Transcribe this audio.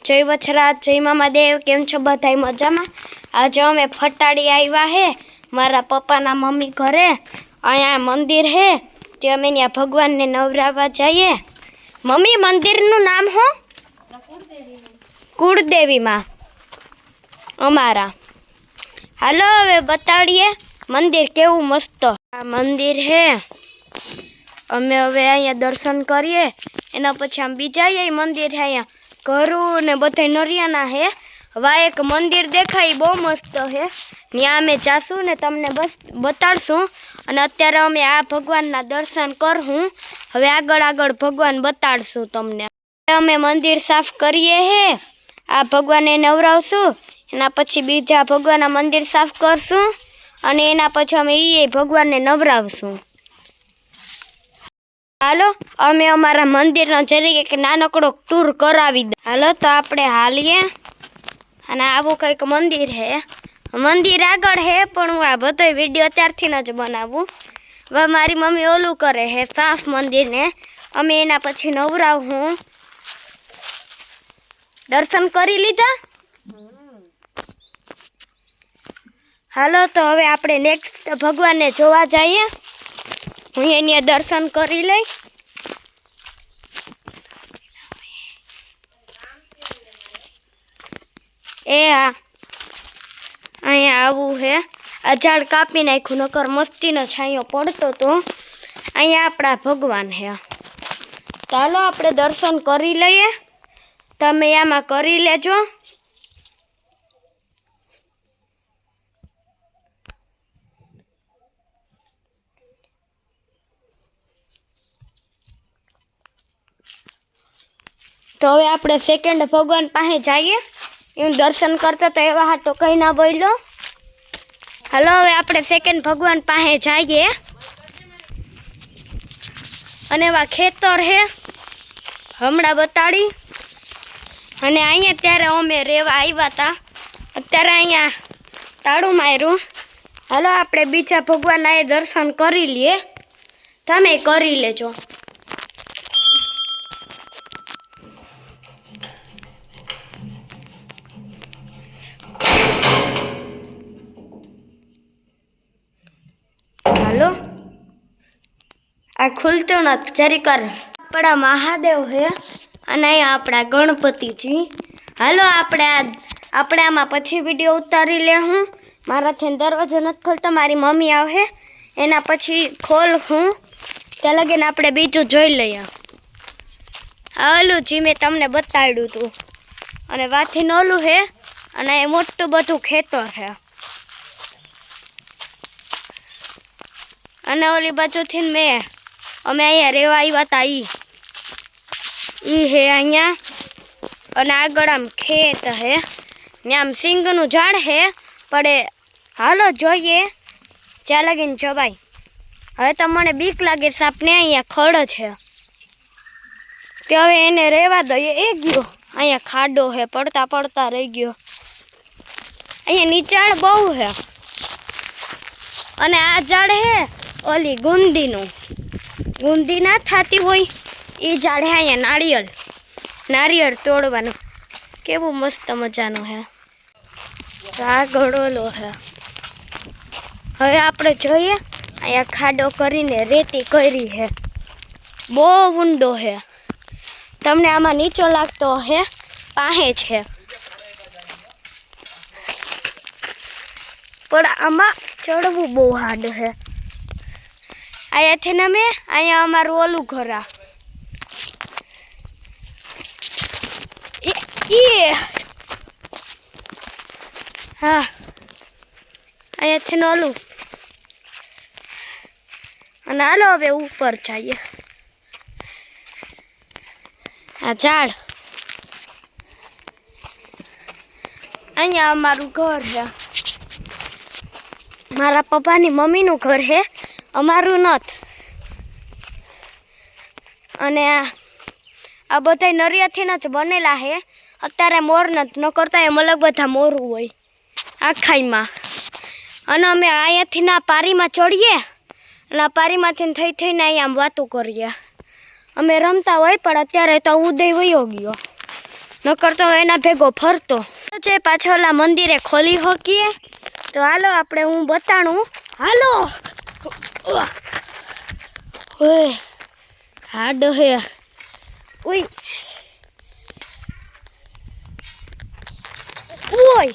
जय वछराज जय मामादेव केम छो बधाई मजामां। आज अमे फटाड़ी आव्या है मारा पप्पाना मम्मी घरे। अहींया मंदिर है जे अमे त्यां भगवान ने नवरावा जाइए। मम्मी मंदिरनुं नाम हो? कुळदेवी मां अमारा। हालो हवे बताड़ीए मंदिर केवुं मस्त आ मंदिर है। अमे हवे अहींया दर्शन करीए एना पछी आम बीजा मंदिर है। अहींया घरू ने बधाय नरियाना है। हवा एक मंदिर देखाय बहु मस्त है त्यां अमे जाशुं ने तमने बस बताड़शुं। अने अत्यारे अमे आ भगवानना दर्शन करशुं। हवे आगळ आगळ भगवान बताड़शुं तमने। अमे मंदिर साफ करीए है। आ भगवानने नवरावशुं एना पछी बीजा भगवानना मंदिर साफ करशुं अने एना पछी अमे ई भगवानने नवरावशुं। हालो अमे अमारा मंदिरनो जरीक एक नानकड़ो टूर करावी दे। हालो तो आपणे हालीए अने आवुं कंईक मंदिर है। मंदिर आगळ है पण हूँ आ बधोय विडियो त्यारथी ज बनावुं। हवे मारी मम्मी ओलुं करे है साफ मंदिर ने। अमे एना पछी नवरावुं। दर्शन करी लीधा। हालो तो हवे आपणे नेक्स्ट भगवान ने जोवा जाईए। हूँ एनी दर्शन करी लई। ए हाँ अहीं आवुं है। आ झाड़ कापी नाख्युं नकर मस्तीनो छांयो पड़तो तो। अहीं आपड़ा भगवान है तो हालो आपणे दर्शन करी लईए। तमे आमां करी लेजो। तो हवे आपणे सेकंड भगवान पासे जाईए। एवं दर्शन करता तो एवा हाटो कहीं ना बोलो। हालो हवे आपणे सेकंड भगवान पासे जाईए। अने एवा खेतर है हमणा बताड़ी। अने अहींया त्यारे अमे रेवा आव्या था। अत्यारे अहींया ताळुं मार्युं। हालो आपणे बीजा भगवानना दर्शन करी लीए। तमे करी लेजो। हालो आ खुलतो न जरीक आपड़ा महादेव है अने आपड़ा गणपति जी। हालो आपणे आमां पछी विडियो उतारी लेहूं। माराथी दरवाजो नथी खोलतो मारी मम्मी आवे एना पछी खोलहूं त्यां लगीन आपणे बीजुं जोई लईए। ओलुं जी मैं तमने बताड्युं तुं अने वाथीने ओलुं है अने मोटुं बधुं खेतर है। अने ओली बाजुथी मैं अमे अहींया रेवा आव्या ता ई है अहींया। अने आगळ आम खेत है ने आम सींगनुं झाड़ है पड़े। हालो जोईए ज्यां लगीन जवाय। हवे तो मने बीक लागे सापने अहींया खड़ छे ते हवे एने रेवा दईए। ए गयो अहींया खाडो है पड़ता पड़ता रही गयो। अहींया नीचाण बहु है अने आ झाड़ है ओली गुंदीनुं। गुंदी ना थाती होय ई झाड़ है। अहींया नारियल तोड़वानुं केवुं मस्त मजानुं है। आ घड़ोलो है। हवे आपणे जोईए अहींया खाडो करीने रेती करी है बहु ऊंडो है। तमने आमां नीचो लागतो है पाहे छे पण आमां चढ़वुं बहु हार्ड है। अहींयाथी अमे अहींया अमारुं ओलुं घर आ हाँ अहींयाथी ओलुं अने हालो हवे ऊपर जाईए। आ झाड़ अहींया अमारुं घर है। मारा पप्पानी मम्मीनुं घर है अमारुं नथ। अने आ बधाय नरियाथीन ज बनेला है। अत्यारे मोर नथ न करता एम अलग बधा मोर होय आखाईमां। अने अमे अहींयाथी आ पारीमां चढ़ीए अने आ पारीमांथी थई थईने अहींया आम वातो करीए। अमे रमता होय पण अत्यारे तो उदय वयो गयो। નકર તો એના ભેગો ફરતો છે. પાછળના મંદિરે ખોલી શકીએ તો હાલો આપણે હું બતાણું. હાલો ઓય હાડો હે ઓય ઓય